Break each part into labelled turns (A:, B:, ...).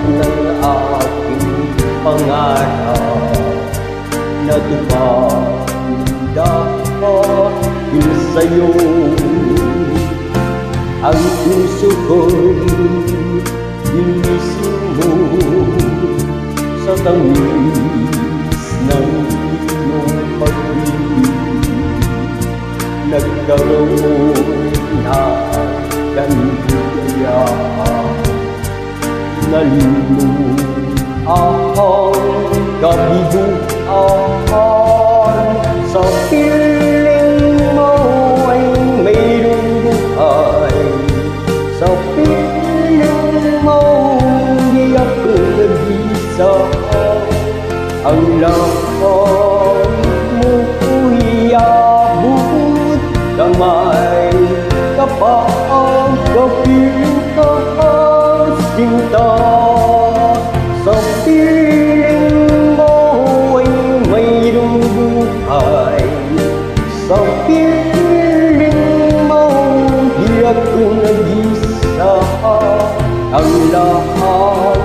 A: ng aking pangarap natupad dahil sa'yo. Ang puso ko'y inisip mo sa tamis ng iyong pag-ibig. Nagkaroon na kaligayahan, naluluang kabiguan. Sa piling mo ay mayroong buhay, sa piling mo di ako nag-isa. Ang lahat mo'y abot kamay kapag kapiling ka, sinta. Sa piling mo ay mayroong buhay, sa piling mo di ako nag-isa. Ang lahat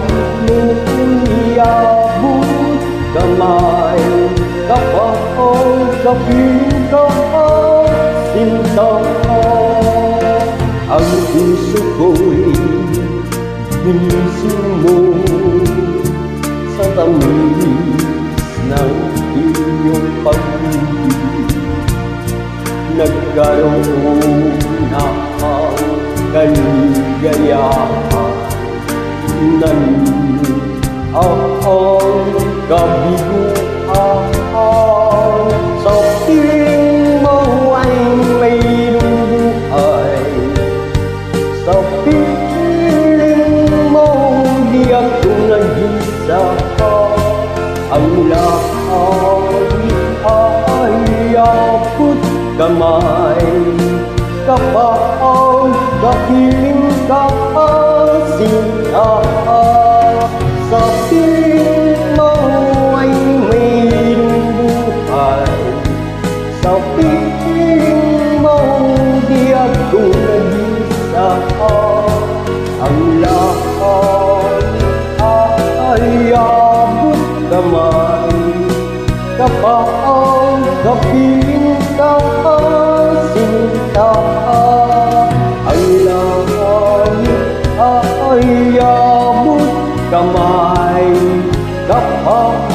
A: mo'y abot kamay kapag kapiling ka, sinta. Ang puso ko'y ginising mo sa tamis ng iyong pag-ibig. Nagkaroon na ang kaligayahan, naluluang kabiguan. Sa piling mo ay mayroong buhay, sa piling mo di ako nag-isa. Ang lahat ay abot kamay kapag kapiling ka, sinta. Sa piling mo ay mayroong buhay, sa piling mo di ako nag-isa. Ang lahat ay abot kamay kapag kapiling ka, sinta. Ang lahat ay abot kamay kapag